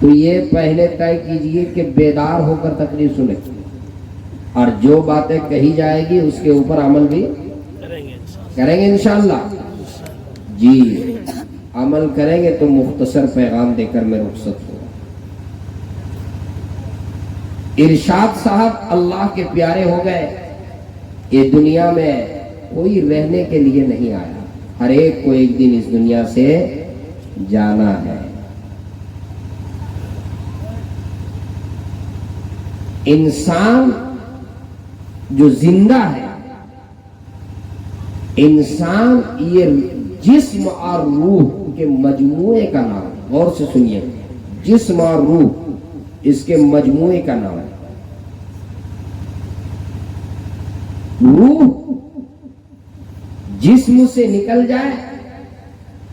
تو یہ پہلے طے کیجئے کہ بیدار ہو کر تقریر سنیں، اور جو باتیں کہی جائے گی اس کے اوپر عمل بھی کریں گے انشاءاللہ۔ جی عمل کریں گے تو مختصر پیغام دے کر میں رخصت ہوں۔ ارشاد صاحب اللہ کے پیارے ہو گئے، یہ دنیا میں کوئی رہنے کے لیے نہیں آیا، ہر ایک کو ایک دن اس دنیا سے جانا ہے۔ انسان جو زندہ ہے، انسان یہ جسم اور روح کے مجموعے کا نام ہے، غور سے سنیے، جسم اور روح اس کے مجموعے کا نام ہے۔ روح جسم سے نکل جائے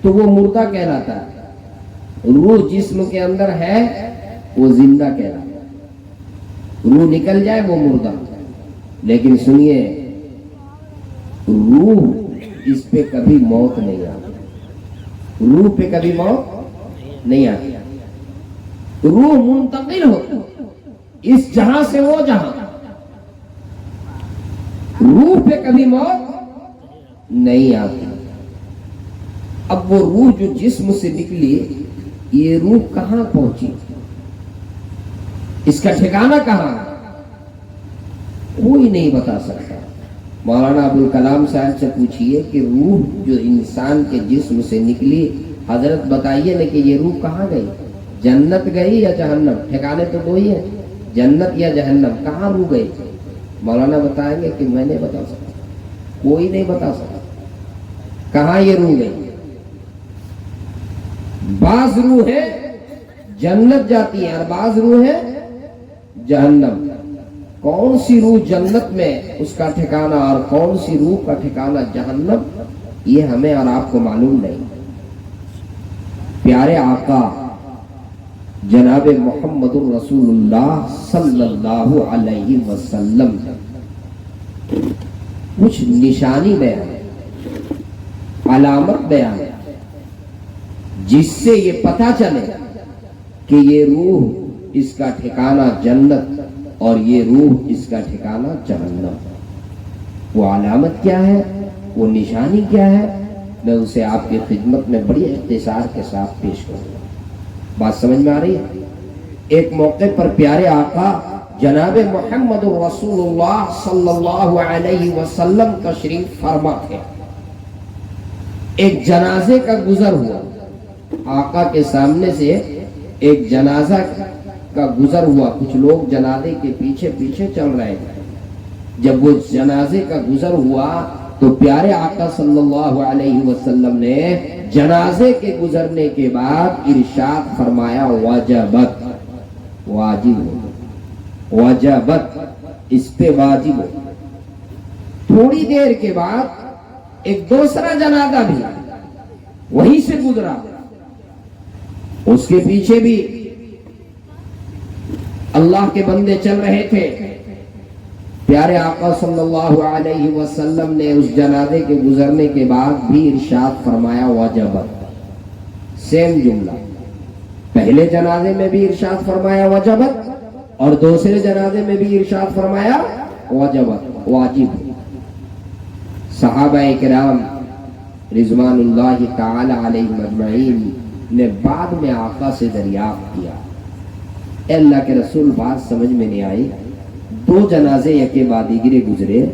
تو وہ مردہ کہلاتا ہے، روح جسم کے اندر ہے وہ زندہ کہلاتا ہے، روح نکل جائے وہ مردہ۔ لیکن سنیے، روح اس پہ کبھی موت نہیں آتی، روح پہ کبھی موت نہیں آتی، روح منتقل ہوتی اس جہاں سے وہ جہاں، روح پہ کبھی موت نہیں آتی۔ اب وہ روح جو جسم سے نکلی، یہ روح کہاں پہنچی، اس کا ٹھکانہ کہاں ہے، کوئی نہیں بتا سکتا۔ مولانا ابوالکلام صاحب سے پوچھئے کہ روح جو انسان کے جسم سے نکلی، حضرت بتائیے نا کہ یہ روح کہاں گئی، جنت گئی یا جہنم؟ ٹھکانے تو دو ہی ہیں، جنت یا جہنم، کہاں روح گئی؟ مولانا بتائیں گے کہ میں نہیں بتا سکتا، کوئی نہیں بتا سکتا کہاں یہ روح گئی۔ بعض روح ہے جنت جاتی ہے اور بعض روح ہے جہنم۔ کون سی روح جنت میں اس کا ٹھکانہ اور کون سی روح کا ٹھکانہ جہنم، یہ ہمیں اور آپ کو معلوم نہیں۔ پیارے آقا جناب محمد الرسول اللہ صلی اللہ علیہ وسلم کچھ نشانی بیان، علامت بیان، جس سے یہ پتہ چلے کہ یہ روح اس کا ٹھکانہ جنت اور یہ روح اس کا ٹھکانہ جہنم۔ وہ علامت کیا ہے، وہ نشانی کیا ہے، میں اسے آپ کی خدمت میں بڑی اختصار کے ساتھ پیش کروں گا۔ بات سمجھ میں آ رہی ہے؟ ایک موقع پر پیارے آقا جناب محمد رسول اللہ صلی اللہ علیہ وسلم تشریف فرما تھے، ایک جنازے کا گزر ہوا، آقا کے سامنے سے ایک جنازہ کا گزر ہوا، کچھ لوگ جنازے کے پیچھے پیچھے چل رہے تھے۔ جب وہ جنازے کا گزر ہوا تو پیارے آقا صلی اللہ علیہ وسلم نے جنازے کے گزرنے کے بعد ارشاد فرمایا، وجبت، واجب ہو، وجبت، اس پہ واجب ہو۔ تھوڑی دیر کے بعد ایک دوسرا جنازہ بھی وہیں سے گزرا، اس کے پیچھے بھی اللہ کے بندے چل رہے تھے۔ پیارے آقا صلی اللہ علیہ وسلم نے اس جنازے کے گزرنے کے بعد بھی ارشاد فرمایا، وجبت، سیم جملہ، پہلے جنازے میں بھی ارشاد فرمایا وجبت اور دوسرے جنازے میں بھی ارشاد فرمایا وجبت، واجب۔ صحابہ کرام رضوان اللہ تعالی علیہم اجمعین نے بعد میں آقا سے دریافت کیا، اے اللہ کے رسول، بات سمجھ میں نہیں آئی، دو جنازے یکے بعد دیگرے گزرے،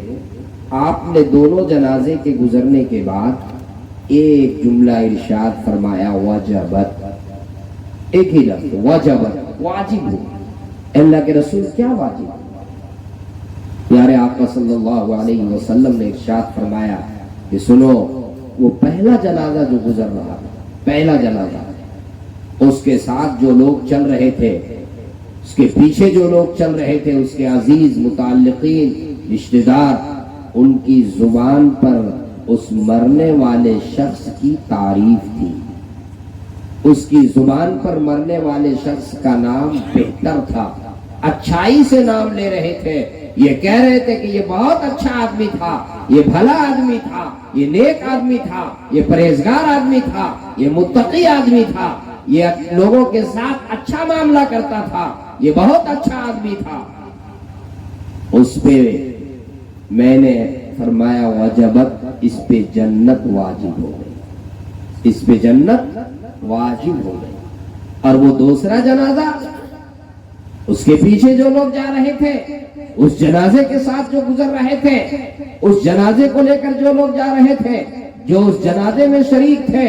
آپ نے دونوں جنازے کے گزرنے کے بعد ایک جملہ ارشاد فرمایا وجبت، ایک ہی لفظ وجبت، واجب ہو۔ اے اللہ کے رسول، کیا واجب؟ پیارے آقا صلی اللہ علیہ وسلم نے ارشاد فرمایا کہ سنو، وہ پہلا جنازہ جو گزر رہا تھا، پہلا جنازہ، اس کے ساتھ جو لوگ چل رہے تھے، اس کے پیچھے جو لوگ چل رہے تھے، اس کے عزیز متعلقین، رشتہ دار، ان کی زبان پر اس مرنے والے شخص کی تعریف تھی، اس کی زبان پر مرنے والے شخص کا نام بہتر تھا، اچھائی سے نام لے رہے تھے، یہ کہہ رہے تھے کہ یہ بہت اچھا آدمی تھا، یہ بھلا آدمی تھا، یہ نیک آدمی تھا، یہ پرہیزگار آدمی تھا، یہ متقی آدمی تھا، یہ لوگوں کے ساتھ اچھا معاملہ کرتا تھا، یہ بہت اچھا آدمی تھا۔ اس پہ میں نے فرمایا وجبت، اس پہ جنت واجب ہو گئی، اس پہ جنت واجب ہو گئی۔ اور وہ دوسرا جنازہ، اس کے پیچھے جو لوگ جا رہے تھے، اس جنازے کے ساتھ جو گزر رہے تھے، اس جنازے کو لے کر جو لوگ جا رہے تھے، جو اس جنازے میں شریک تھے،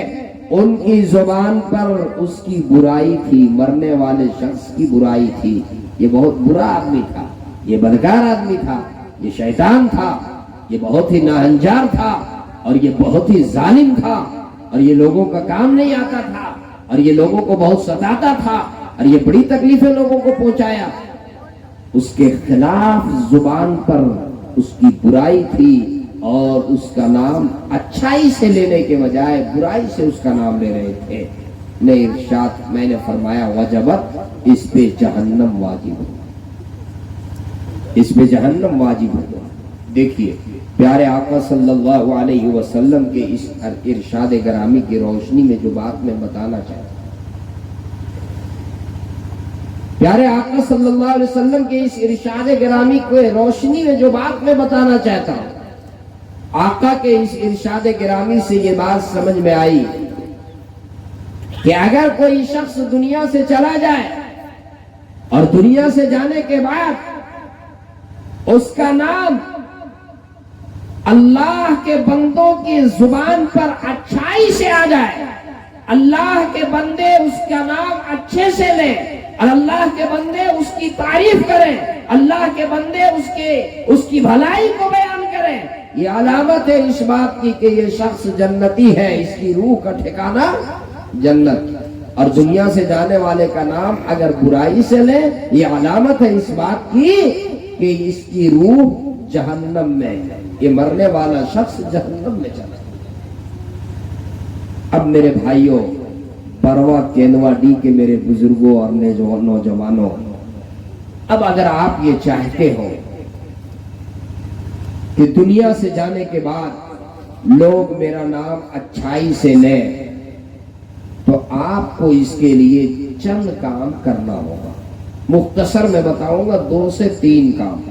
ان کی زبان پر اس کی برائی تھی، مرنے والے شخص کی برائی تھی۔ یہ بہت برا آدمی تھا، یہ بدکار آدمی تھا، یہ شیطان تھا، یہ بہت ہی ناہنجار تھا، اور یہ بہت ہی ظالم تھا، اور یہ لوگوں کا کام نہیں آتا تھا، اور یہ لوگوں کو بہت ستاتا تھا، اور یہ بڑی تکلیفیں لوگوں کو پہنچایا۔ اس کے خلاف زبان پر اس کی برائی تھی، اور اس کا نام اچھائی سے لینے کے بجائے برائی سے اس کا نام لے رہے تھے۔ نہیں، ارشاد میں نے فرمایا وجبت، اس پہ جہنم واجب ہو، اس پہ جہنم واجب ہو۔ دیکھیے پیارے آقا صلی اللہ علیہ وسلم کے اس ارشاد گرامی کی روشنی میں جو بات میں بتانا چاہتا ہوں، پیارے آقا صلی اللہ علیہ وسلم کے اس ارشاد گرامی کو روشنی میں جو بات میں بتانا چاہتا ہوں، آقا کے اس ارشاد گرامی سے یہ بات سمجھ میں آئی کہ اگر کوئی شخص دنیا سے چلا جائے اور دنیا سے جانے کے بعد اس کا نام اللہ کے بندوں کی زبان پر اچھائی سے آ جائے، اللہ کے بندے اس کا نام اچھے سے لیں، اور اللہ کے بندے اس کی تعریف کریں، اللہ کے بندے اس کی بھلائی کو بیان کریں، یہ علامت ہے اس بات کی کہ یہ شخص جنتی ہے، اس کی روح کا ٹھکانہ جنت۔ اور دنیا سے جانے والے کا نام اگر برائی سے لیں، یہ علامت ہے اس بات کی کہ اس کی روح جہنم میں ہے، یہ مرنے والا شخص جہنم میں چلا۔ اب میرے بھائیوں، بروا کینوا ڈی کے میرے بزرگوں اور نوجوانوں، اب اگر آپ یہ چاہتے ہو کہ دنیا سے جانے کے بعد لوگ میرا نام اچھائی سے لیں، تو آپ کو اس کے لیے چند کام کرنا ہوگا۔ مختصر میں بتاؤں گا 2 سے 3 کام۔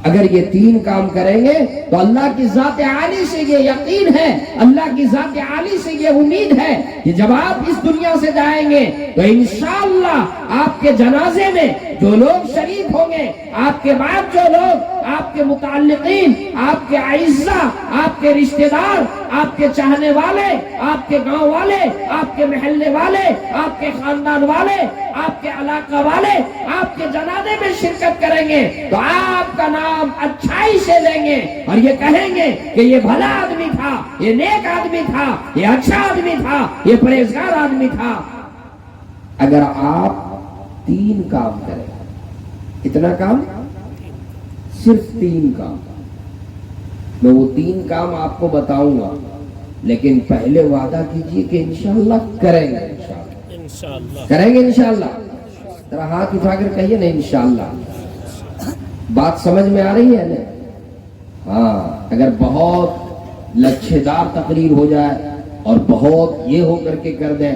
اگر یہ 3 کام کریں گے تو اللہ کی ذات عالی سے یہ یقین ہے، اللہ کی ذات عالی سے یہ امید ہے کہ جب آپ اس دنیا سے جائیں گے تو انشاءاللہ آپ کے جنازے میں جو لوگ شریک ہوں گے، آپ کے بعد جو لوگ، آپ کے متعلقین، آپ کے اعزاء، آپ کے رشتہ دار، آپ کے چاہنے والے، آپ کے گاؤں والے، آپ کے محلے والے، آپ کے خاندان والے، آپ کے علاقہ والے آپ کے جنازے میں شرکت کریں گے تو آپ کا نام اچھائی سے لیں گے، اور یہ کہیں گے کہ یہ بھلا آدمی تھا، یہ نیک آدمی تھا، یہ اچھا آدمی تھا، یہ پرہیزگار آدمی تھا۔ اگر آپ 3 کام کریں، اتنا کام، صرف 3 کام، میں وہ 3 کام آپ کو بتاؤں گا، لیکن پہلے وعدہ کیجئے کہ انشاءاللہ کریں گے، انشاءاللہ کریں گے، انشاءاللہ۔ ذرا ہاتھ اٹھا کر کہیے نا انشاءاللہ۔ بات سمجھ میں آ رہی ہے نا؟ ہاں، اگر بہت لچھے دار تقریر ہو جائے اور بہت یہ ہو کر کے کر دیں،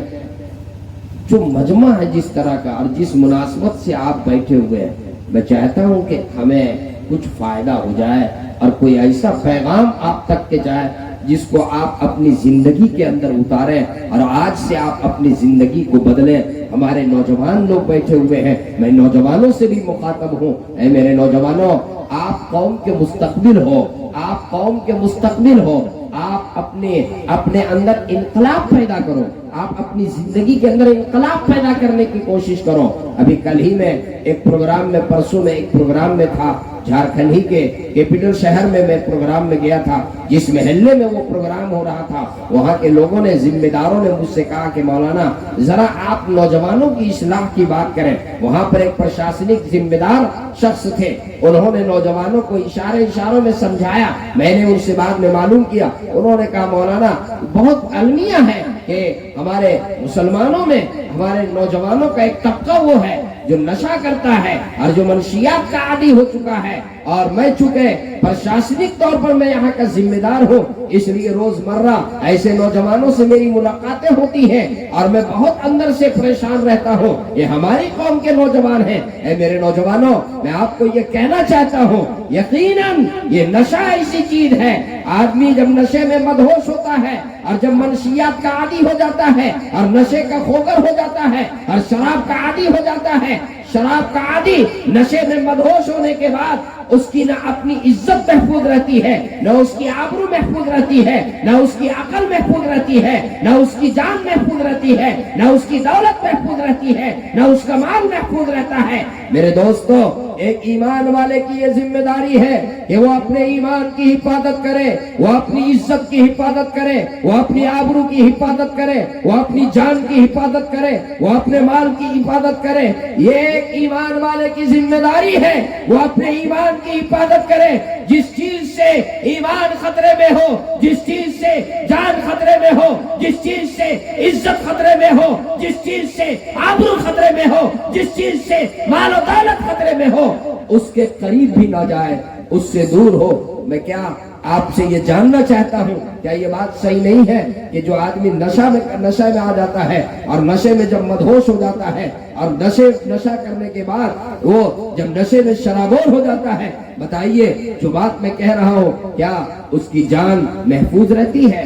جو مجمع ہے جس طرح کا اور جس مناسبت سے آپ بیٹھے ہوئے ہیں، میں چاہتا ہوں کہ ہمیں کچھ فائدہ ہو جائے اور کوئی ایسا پیغام آپ تک کے جائے جس کو آپ اپنی زندگی کے اندر اتاریں، اور آج سے آپ اپنی زندگی کو بدلیں۔ ہمارے نوجوان لوگ بیٹھے ہوئے ہیں، میں نوجوانوں سے بھی مخاطب ہوں، اے میرے نوجوانوں، آپ قوم کے مستقبل ہو، آپ قوم کے مستقبل ہو، آپ اپنے اندر انقلاب پیدا کرو، آپ اپنی زندگی کے اندر انقلاب پیدا کرنے کی کوشش کرو۔ ابھی کل ہی میں ایک پروگرام میں، پرسوں میں ایک پروگرام میں تھا، جھارکھنڈ ہی کے کیپٹل شہر میں پروگرام میں گیا تھا، جس محلے میں وہ پروگرام ہو رہا تھا، وہاں کے لوگوں نے، ذمہ داروں نے مجھ سے کہا کہ مولانا ذرا آپ نوجوانوں کی اصلاح کی بات کریں۔ وہاں پر ایک پرشاسنک ذمہ دار شخص تھے، انہوں نے نوجوانوں کو اشاروں میں سمجھایا، میں نے ان سے بعد میں معلوم کیا، انہوں نے کہا مولانا بہت المیہ ہے کہ ہمارے مسلمانوں میں ہمارے نوجوانوں کا ایک طبقہ وہ ہے جو نشہ کرتا ہے اور جو منشیات کا عادی ہو چکا ہے. اور میں چونکہ پرشاسنک طور پر میں یہاں کا ذمہ دار ہوں، اس لیے روزمرہ ایسے نوجوانوں سے میری ملاقاتیں ہوتی ہیں اور میں بہت اندر سے پریشان رہتا ہوں. یہ ہماری قوم کے نوجوان ہیں. اے میرے نوجوانوں، میں آپ کو یہ کہنا چاہتا ہوں، یقیناً یہ نشہ ایسی چیز ہے، آدمی جب نشے میں مدہوش ہوتا ہے اور جب منشیات کا عادی ہو جاتا ہے اور نشے کا خوگر ہو جاتا ہے اور شراب کا عادی ہو جاتا ہے، شراب کا عادی نشے میں مدہوش ہونے کے بعد اس کی نہ اپنی عزت محفوظ رہتی ہے، نہ اس کی آبرو محفوظ رہتی ہے، نہ اس کی عقل محفوظ رہتی ہے، نہ اس کی جان محفوظ رہتی ہے، نہ اس کی دولت محفوظ رہتی ہے، نہ اس کا مال محفوظ رہتا ہے. میرے دوستو، ایک ایمان والے کی یہ ذمہ داری ہے کہ وہ اپنے ایمان کی حفاظت کرے، وہ اپنی عزت کی حفاظت کرے، وہ اپنی آبرو کی حفاظت کرے، وہ اپنی جان کی حفاظت کرے، وہ اپنے مال کی حفاظت کرے. یہ ایک ایمان والے کی ذمہ داری ہے، وہ اپنے ایمان کی حفاظت کرے. جس چیز سے ایمان خطرے میں ہو، جس چیز سے جان خطرے میں ہو، جس چیز سے عزت خطرے میں ہو، جس چیز سے آبرو خطرے میں ہو، جس چیز سے مال و دولت خطرے میں ہو، اس کے قریب بھی نہ جائے، اس سے دور ہو. میں کیا آپ سے یہ جاننا چاہتا ہوں، کیا یہ بات صحیح نہیں ہے کہ جو آدمی نشہ میں آ جاتا ہے اور نشے میں جب مدہوش ہو جاتا ہے اور نشہ کرنے کے بعد وہ جب نشے میں شرابور ہو جاتا ہے، بتائیے جو بات میں کہہ رہا ہوں کیا اس کی جان محفوظ رہتی ہے؟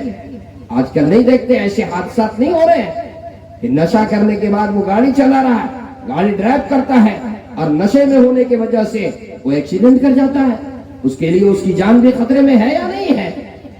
آج کل نہیں دیکھتے ایسے حادثات نہیں ہو رہے ہیں کہ نشہ کرنے کے بعد وہ گاڑی چلا رہا ہے، گاڑی ڈرائیو کرتا ہے اور نشے میں ہونے کی وجہ سے وہ ایکسیڈنٹ کر جاتا ہے. اس کے لیے اس کی جان بھی خطرے میں ہے یا نہیں ہے؟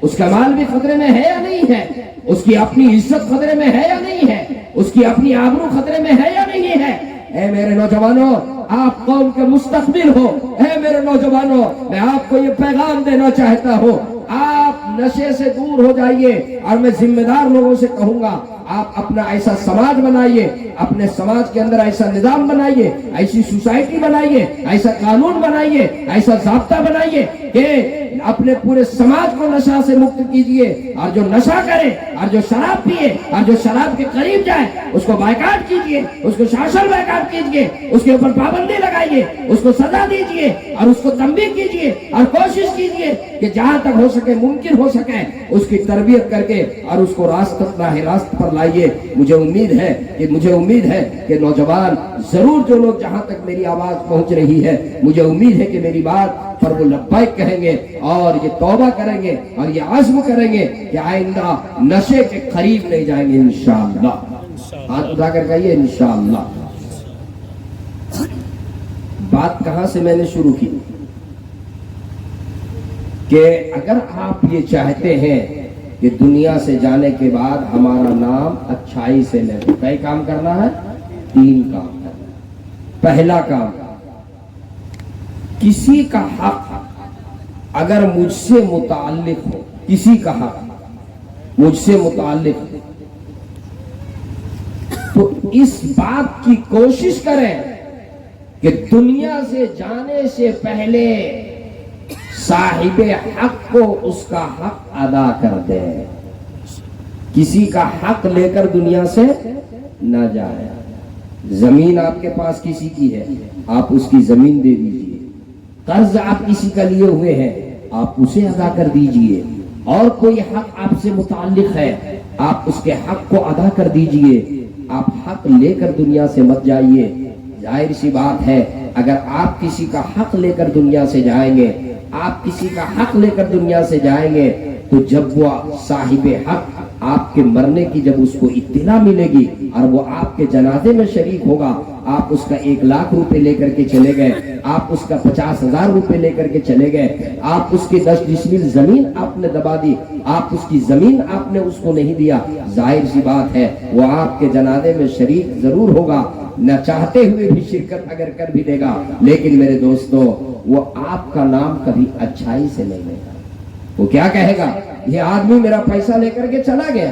اس کا مال بھی خطرے میں ہے یا نہیں ہے؟ اس کی اپنی عزت خطرے میں ہے یا نہیں ہے؟ اس کی اپنی آبرو خطرے میں ہے یا نہیں ہے؟ اے میرے نوجوانوں، آپ قوم کے مستقبل ہو. اے میرے نوجوانوں، میں آپ کو یہ پیغام دینا چاہتا ہوں، آپ نشے سے دور ہو جائیے. اور میں ذمہ دار لوگوں سے کہوں گا، آپ اپنا ایسا سماج بنائیے، اپنے سماج کے اندر ایسا نظام بنائیے، ایسی سوسائٹی بنائیے، ایسا قانون بنائیے، ایسا ضابطہ بنائیے کہ اپنے پورے سماج کو نشہ سے مکت کیجیے. اور جو نشہ کرے اور جو شراب پیے اور جو شراب کے قریب جائے اس کو بائیکاٹ کیجیے، اس کو شاشن بائیکاٹ کیجیے، اس کے اوپر پابندی لگائیے، اس کو سزا دیجیے اور اس کو تنبیہ کیجیے اور کوشش کیجیے کہ جہاں تک ہو سکے، ممکن ہو سکے، اس کی تربیت کر کے اور اس کو راہ راست پر لائیے. مجھے امید ہے کہ نوجوان ضرور، جو لوگ جہاں تک میری آواز پہنچ رہی ہے، مجھے امید ہے کہ میری بات پر وہ لبیک کہیں گے اور یہ توبہ کریں گے اور یہ عزم کریں گے کہ آئندہ نشے کے قریب نہیں جائیں گے انشاءاللہ. ہاتھ اٹھا کر کہیے انشاءاللہ. بات کہاں سے میں نے شروع کی کہ اگر آپ یہ چاہتے ہیں کہ دنیا سے جانے کے بعد ہمارا نام اچھائی سے لے، کئی کام کرنا ہے، 3 کام کرنا ہے. پہلا کام، کسی کا حق اگر مجھ سے متعلق ہو، کسی کا حق مجھ سے متعلق ہو تو اس بات کی کوشش کریں کہ دنیا سے جانے سے پہلے صاحب حق کو اس کا حق ادا کر دے. کسی کا حق لے کر دنیا سے نہ جائے. زمین آپ کے پاس کسی کی ہے، آپ اس کی زمین دے دیجئے. قرض آپ کسی کا لیے ہوئے ہیں، آپ اسے ادا کر دیجئے. اور کوئی حق آپ سے متعلق ہے، آپ اس کے حق کو ادا کر دیجئے. آپ حق لے کر دنیا سے مت جائیے. ظاہر سی بات ہے، اگر آپ کسی کا حق لے کر دنیا سے جائیں گے، آپ کسی کا حق لے کر دنیا سے جائیں گے تو جب وہ صاحب حق آپ کے مرنے کی جب اس کو اطلاع ملے گی اور وہ آپ کے جنازے میں شریک ہوگا، آپ اس کا 1 لاکھ روپے لے کر کے چلے گئے، آپ اس کا 50,000 روپے لے کر کے چلے گئے، آپ اس کی 10 ڈسمل زمین آپ نے دبا دی، آپ اس کی زمین آپ نے اس کو نہیں دیا. ظاہر سی بات ہے وہ آپ کے جنازے میں شریک ضرور ہوگا، نہ چاہتے ہوئے بھی شرکت اگر کر بھی دے گا، لیکن میرے دوستو وہ آپ کا نام کبھی اچھائی سے نہیں لے گا. وہ کیا کہے گا، یہ آدمی میرا پیسہ لے کر کے چلا گیا،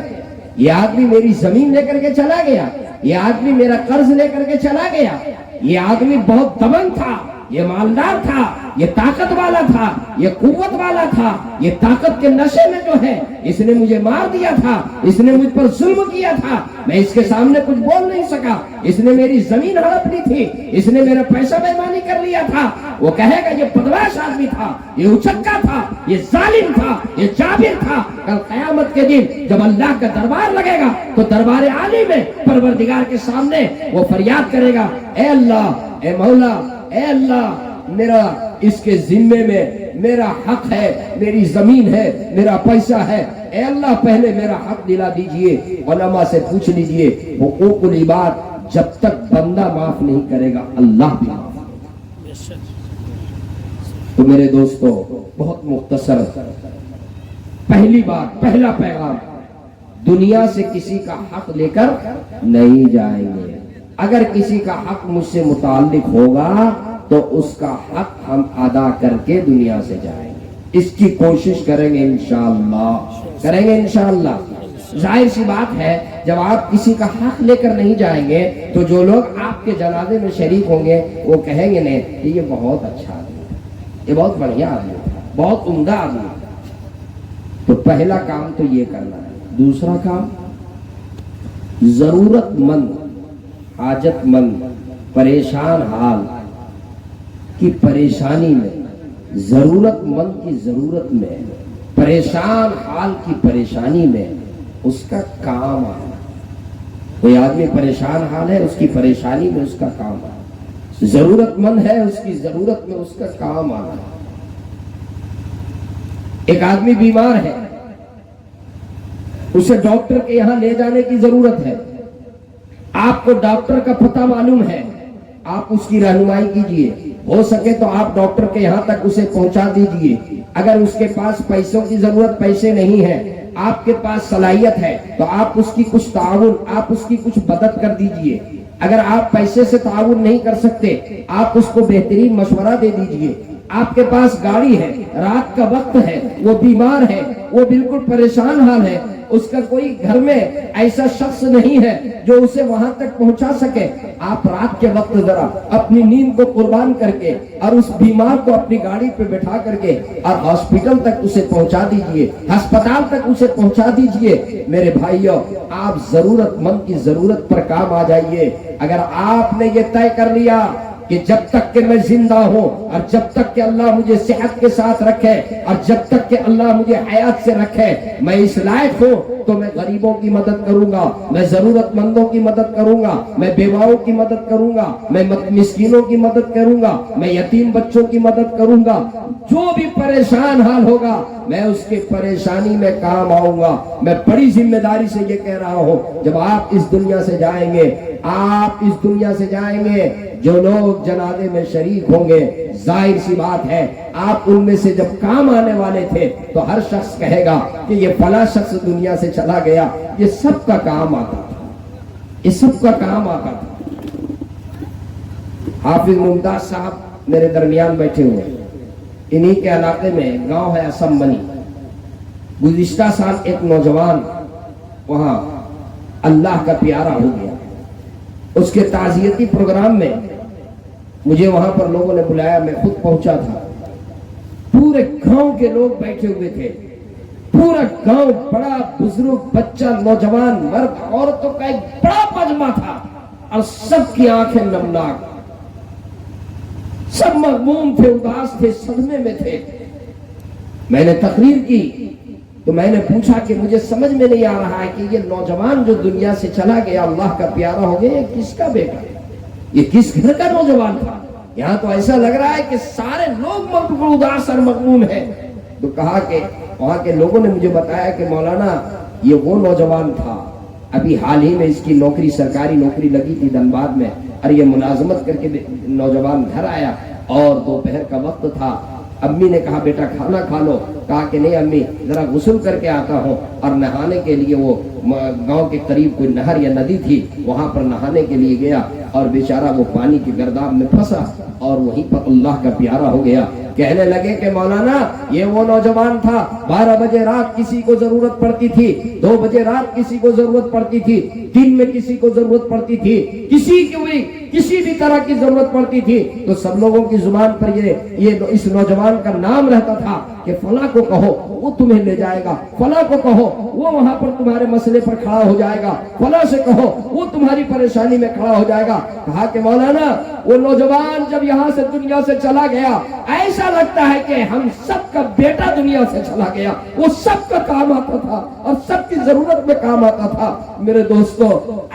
یہ آدمی میری زمین لے کر کے چلا گیا، یہ آدمی میرا قرض لے کر کے چلا گیا، یہ آدمی بہت دبنگ تھا، یہ مالدار تھا، یہ طاقت والا تھا، یہ قوت والا تھا، یہ طاقت کے نشے میں جو ہے اس نے مجھے مار دیا تھا، اس نے مجھ پر ظلم کیا تھا، میں اس کے سامنے کچھ بول نہیں سکا، اس نے میری زمین ہڑپ لی تھی، اس نے میرا پیسہ بےمانی کر لیا تھا۔ وہ کہے گا یہ بدمعاش آدمی تھا، یہ اچکا تھا، یہ ظالم تھا، یہ جابر تھا۔ کل قیامت کے دن جب اللہ کا دربار لگے گا تو دربار عالی میں پروردگار کے سامنے وہ فریاد کرے گا، اے اللہ، اے مولا، اے اللہ، میرا اس کے ذمے میں میرا حق ہے، میری زمین ہے، میرا پیسہ ہے، اے اللہ پہلے میرا حق دلا دیجئے۔ علماء سے پوچھ لیجئے، حقوق العباد جب تک بندہ معاف نہیں کرے گا اللہ بھی معاف۔ تو میرے دوستو، بہت مختصر پہلی بات، پہلا پیغام، دنیا سے کسی کا حق لے کر نہیں جائیں گے۔ اگر کسی کا حق مجھ سے متعلق ہوگا تو اس کا حق ہم ادا کر کے دنیا سے جائیں گے، اس کی کوشش کریں گے انشاءاللہ، کریں گے انشاءاللہ۔ ظاہر سی بات ہے جب آپ کسی کا حق لے کر نہیں جائیں گے تو جو لوگ آپ کے جنازے میں شریک ہوں گے وہ کہیں گے نہیں کہ یہ بہت اچھا آدمی ہے، یہ بہت بڑھیا آدمی ہے، بہت عمدہ آدمی ہے۔ تو پہلا کام تو یہ کرنا ہے۔ دوسرا کام، ضرورت مند، حاجت مند، پریشان حال کی پریشانی میں، ضرورت مند کی ضرورت میں، پریشان حال کی پریشانی میں اس کا کام آنا۔ کوئی آدمی پریشان حال ہے، اس کی پریشانی میں اس کا کام آنا، ضرورت مند ہے، اس کی ضرورت میں اس کا کام آنا۔ ایک آدمی بیمار ہے، اسے ڈاکٹر کے یہاں لے جانے کی ضرورت ہے، آپ کو ڈاکٹر کا پتہ معلوم ہے، آپ اس کی رہنمائی کیجئے، ہو سکے تو آپ ڈاکٹر کے یہاں تک اسے پہنچا دیجئے۔ اگر اس کے پاس پیسوں کی ضرورت، پیسے نہیں ہے، آپ کے پاس صلاحیت ہے تو آپ اس کی کچھ تعاون، آپ اس کی کچھ مدد کر دیجئے۔ اگر آپ پیسے سے تعاون نہیں کر سکتے، آپ اس کو بہترین مشورہ دے دیجئے۔ آپ کے پاس گاڑی ہے، رات کا وقت ہے، وہ بیمار ہے، وہ بالکل پریشان حال ہے، اس کا کوئی گھر میں ایسا شخص نہیں ہے جو اسے وہاں تک پہنچا سکے، آپ رات کے وقت ذرا اپنی نیند کو قربان کر کے اور اس بیمار کو اپنی گاڑی پہ بٹھا کر کے اور ہاسپٹل تک اسے پہنچا دیجئے، ہسپتال تک اسے پہنچا دیجئے۔ میرے بھائیوں، آپ ضرورت مند کی ضرورت پر کام آ جائیے۔ اگر آپ نے یہ طے کر لیا کہ جب تک کہ میں زندہ ہوں اور جب تک کہ اللہ مجھے صحت کے ساتھ رکھے اور جب تک کہ اللہ مجھے حیات سے رکھے، میں اس لائق ہوں تو میں غریبوں کی مدد کروں گا، میں ضرورت مندوں کی مدد کروں گا، میں بیواؤں کی مدد کروں گا، میں مسکینوں کی مدد کروں گا، میں یتیم بچوں کی مدد کروں گا، جو بھی پریشان حال ہوگا میں اس کے پریشانی میں کام آؤں گا۔ میں بڑی ذمہ داری سے یہ کہہ رہا ہوں، جب آپ اس دنیا سے جائیں گے، آپ اس دنیا سے جائیں گے، جو لوگ جنازے میں شریک ہوں گے، ظاہر سی بات ہے آپ ان میں سے جب کام آنے والے تھے تو ہر شخص کہے گا کہ یہ فلاں شخص دنیا سے چلا گیا، یہ سب کا کام آتا تھا، یہ سب کا کام آتا تھا۔ حافظ ممتاز صاحب میرے درمیان بیٹھے ہوئے، انہی کے علاقے میں گاؤں ہے اسمبنی۔ گزشتہ سال ایک نوجوان وہاں اللہ کا پیارا ہو گیا، اس کے تعزیتی پروگرام میں مجھے وہاں پر لوگوں نے بلایا، میں خود پہنچا تھا، پورے گاؤں کے لوگ بیٹھے ہوئے تھے، پورا گاؤں، بڑا بزرگ، بچہ، نوجوان، مرد، عورتوں کا ایک بڑا مجمع تھا اور سب کی آنکھیں نمناک، سب مغموم تھے، اداس تھے، صدمے میں تھے۔ میں نے تقریر کی تو میں نے پوچھا کہ مجھے سمجھ میں نہیں آ رہا ہے کہ یہ نوجوان جو دنیا سے چلا گیا، اللہ کا پیارا ہو گیا، یہ کس کا بیٹا ہے، یہ کس گھر کا نوجوان تھا؟ یہاں تو ایسا لگ رہا ہے کہ سارے لوگ اداس اور مغموم ہیں۔ تو کہا کہ وہاں کے لوگوں نے مجھے بتایا کہ مولانا یہ وہ نوجوان تھا، ابھی حال ہی میں اس کی نوکری، سرکاری نوکری لگی تھی دھنباد میں، اور یہ ملازمت کر کے نوجوان گھر آیا اور دوپہر کا وقت تھا۔ امی نے کہا بیٹا کھانا کھا لو، کہا کہ نہیں امی ذرا غسل کر کے آتا ہوں، اور نہانے کے لیے وہ گاؤں کے قریب کوئی نہر یا ندی تھی، وہاں پر نہانے کے لیے گیا اور بیچارہ وہ پانی کے گرداب میں پھنسا اور وہیں پر اللہ کا پیارا ہو گیا۔ کہنے لگے کہ مولانا یہ وہ نوجوان تھا، 12 بجے رات کسی کو ضرورت پڑتی تھی، 2 بجے رات کسی کو ضرورت پڑتی تھی، دن میں کسی کو ضرورت پڑتی تھی، کسی کی بھی کسی بھی طرح کی ضرورت پڑتی تھی تو سب لوگوں کی زبان پر یہ اس نوجوان کا نام رہتا تھا کہ فلاں کو کہو وہ تمہیں لے جائے گا، فلاں کو کہو وہ وہاں پر تمہارے مسئلے پر کھڑا ہو جائے گا، فلاں سے کہو وہ تمہاری پریشانی میں کھڑا ہو جائے گا۔ کہا کہ مولانا وہ نوجوان جب یہاں سے دنیا سے چلا گیا ایسا لگتا ہے کہ ہم سب کا بیٹا دنیا سے چلا گیا، وہ سب کا کام آتا تھا اور سب کی ضرورت میں کام آتا تھا۔ میرے دوستو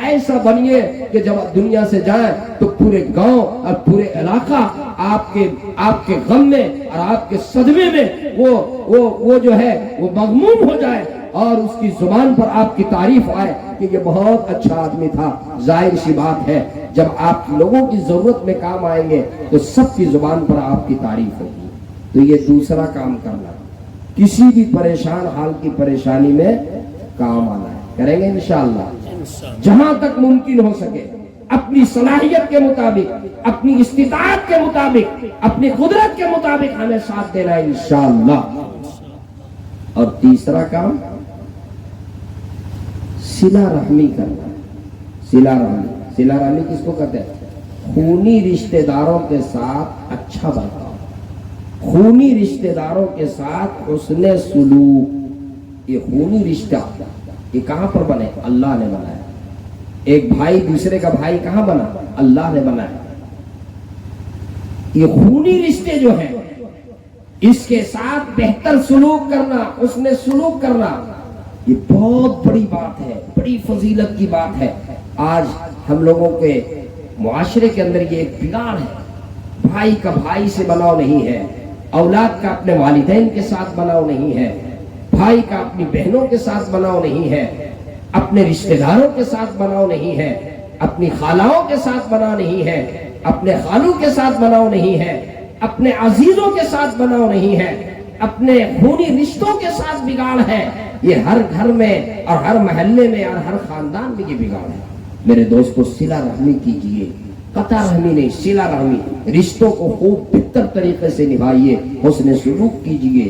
ایسا بنیے کہ جب آپ دنیا سے جائیں تو پورے گاؤں اور پورے علاقہ آپ کے غم میں اور آپ کے صدمے میں وہ جو ہے وہ مغموم ہو جائے اور اس کی زبان پر آپ کی تعریف آئے کہ یہ بہت اچھا آدمی تھا۔ ظاہر سی بات ہے جب آپ لوگوں کی ضرورت میں کام آئیں گے تو سب کی زبان پر آپ کی تعریف ہوگی۔ تو یہ دوسرا کام کرنا، کسی بھی پریشان حال کی پریشانی میں کام آنا ہے، کریں گے انشاءاللہ جہاں تک ممکن ہو سکے، اپنی صلاحیت کے مطابق، اپنی استطاعت کے مطابق، اپنی قدرت کے مطابق ہمیں ساتھ دینا ہے انشاءاللہ۔ اور تیسرا کام صلہ رحمی کرنا۔ صلہ رحمی کس کو کہتے ہیں؟ خونی رشتہ داروں کے ساتھ اچھا برتاؤ، خونی رشتہ داروں کے ساتھ حسن سلوک۔ یہ خونی رشتہ یہ کہاں پر بنے؟ اللہ نے بنایا۔ ایک بھائی دوسرے کا بھائی کہاں بنا؟ اللہ نے بنایا۔ یہ خونی رشتے جو ہیں اس کے ساتھ بہتر سلوک کرنا، حسن سلوک کرنا، یہ بہت بڑی بات ہے، بڑی فضیلت کی بات ہے۔ آج ہم لوگوں کے معاشرے کے اندر یہ ایک بگاڑ ہے، بھائی کا بھائی سے بناؤ نہیں ہے، اولاد کا اپنے والدین کے ساتھ بناؤ نہیں ہے، بھائی کا اپنی بہنوں کے ساتھ بناؤ نہیں ہے، اپنے رشتہ داروں کے ساتھ بناؤ نہیں ہے، اپنی خالاؤں کے ساتھ بناؤ نہیں ہے، اپنے خالوں کے ساتھ بناؤ نہیں ہے، اپنے عزیزوں کے ساتھ بناؤ نہیں ہے، اپنے خونی رشتوں کے ساتھ بگاڑ ہے۔ یہ ہر گھر میں اور ہر محلے میں اور ہر خاندان میں یہ بگاڑ ہے۔ میرے دوستو صلہ رحمی کیجئے، قطع رحمی نہیں، صلہ رحمی، رشتوں کو خوب بہتر طریقے سے نبھائیے، حسن سلوک کیجئے۔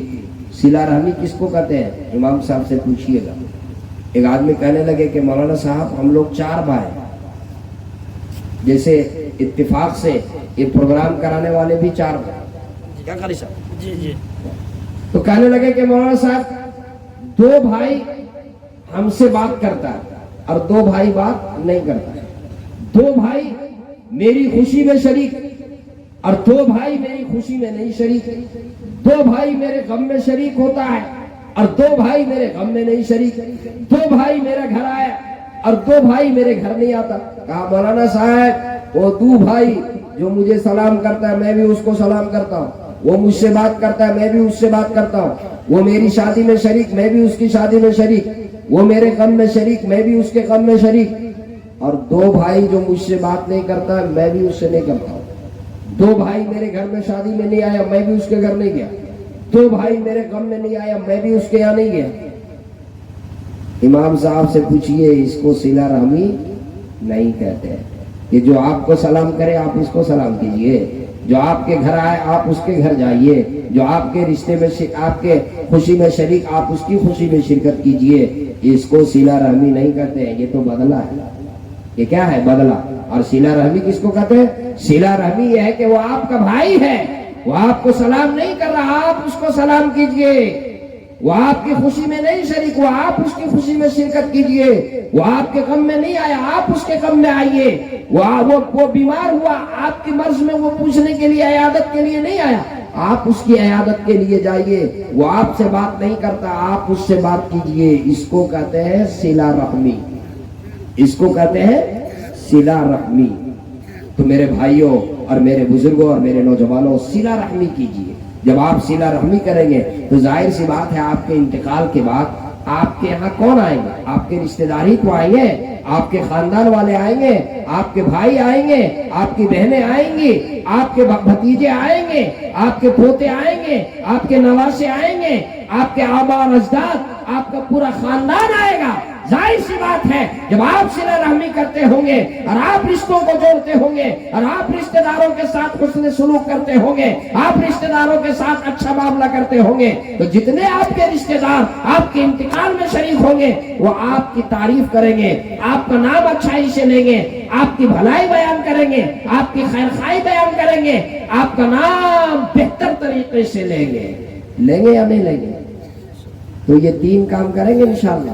صلہ رحمی کس کو کہتے ہیں؟ امام صاحب سے پوچھئے گا۔ ایک آدمی کہنے لگے کہ مولانا صاحب ہم لوگ 4 بھائی، جیسے اتفاق سے یہ پروگرام کرانے والے بھی 4 بھائی، کیا قاری صاحب؟ جی تو کہنے لگے کہ مولانا صاحب 2 بھائی ہم سے بات کرتا ہے اور 2 بھائی بات نہیں کرتا، 2 بھائی میری خوشی میں شریک اور 2 بھائی میری خوشی میں نہیں شریک، 2 بھائی میرے غم میں شریک ہوتا ہے اور 2 بھائی میرے غم میں نہیں شریک، 2 بھائی میرے گھر آئے اور 2 بھائی میرے گھر نہیں آتا۔ کہا مولانا صاحب وہ 2 بھائی جو مجھے سلام کرتا ہے میں بھی اس کو سلام کرتا ہوں، وہ مجھ سے بات کرتا ہے میں بھی اس سے بات کرتا ہوں، وہ میری شادی میں شریک میں بھی اس کی شادی میں شریک، وہ میرے غم میں شریک میں بھی اس کے غم میں شریک، اور 2 بھائی جو مجھ سے بات نہیں کرتا ہے میں بھی اس سے نہیں کرتا ہوں، 2 بھائی میرے گھر میں شادی میں نہیں آیا میں بھی اس کے گھر نہیں گیا، 2 بھائی میرے غم میں نہیں آیا میں بھی اس کے یہاں نہیں گیا۔ امام صاحب سے پوچھئے اس کو صلہ رحمی نہیں کہتے ہیں کہ جو آپ کو سلام کرے آپ اس کو سلام کیجئے، جو آپ کے گھر آئے آپ اس کے گھر جائیے، جو آپ کے رشتے میں آپ کے خوشی میں شریک آپ اس کی خوشی میں شرکت کیجئے، اس کو صلہ رحمی نہیں کہتے ہیں، یہ تو بدلہ ہے۔ یہ کیا ہے؟ بدلہ۔ اور صلہ رحمی کس کو کہتے ہیں؟ صلہ رحمی یہ ہے کہ وہ آپ کا بھائی ہے، وہ آپ کو سلام نہیں کر رہا آپ اس کو سلام کیجئے، وہ آپ کی خوشی میں نہیں شریک، وہ آپ اس کی خوشی میں شرکت کیجئے، وہ آپ کے غم میں نہیں آیا آپ اس کے غم میں آئیے، وہ بیمار ہوا آپ کی مرض میں وہ پوچھنے کے لیے عیادت کے لیے نہیں آیا آپ اس کی عیادت کے لیے جائیے، وہ آپ سے بات نہیں کرتا آپ اس سے بات کیجئے۔ اس کو کہتے ہیں صلہ رحمی، اس کو کہتے ہیں صلہ رحمی۔ تو میرے بھائیوں اور میرے بزرگوں اور میرے نوجوانوں صلہ رحمی کیجئے۔ جب آپ صلہ رحمی کریں گے تو ظاہر سی بات ہے آپ کے انتقال کے بعد آپ کے یہاں کون آئیں گے؟ آپ کے رشتہ داری تو آئیں گے، آپ کے خاندان والے آئیں گے، آپ کے بھائی آئیں گے، آپ کی بہنیں آئیں گی، آپ کے بھتیجے آئیں گے، آپ کے پوتے آئیں گے، آپ کے نواسے آئیں گے، آپ کے آبا اور اجداد، آپ کا پورا خاندان آئے گا۔ ظاہر سی بات ہے جب آپ صلہ رحمی کرتے ہوں گے اور آپ رشتوں کو جوڑتے ہوں گے اور آپ رشتہ داروں کے ساتھ حسن سلوک کرتے ہوں گے، آپ رشتہ داروں کے ساتھ اچھا معاملہ کرتے ہوں گے، تو جتنے آپ کے رشتہ دار آپ کے انتقال میں شریک ہوں گے وہ آپ کی تعریف کریں گے، آپ کا نام اچھائی سے لیں گے، آپ کی بھلائی بیان کریں گے، آپ کی خیر خواہی بیان کریں گے، آپ کا نام بہتر طریقے سے لیں گے یا نہیں لیں گے؟ تو یہ تین کام کریں گے انشاءاللہ۔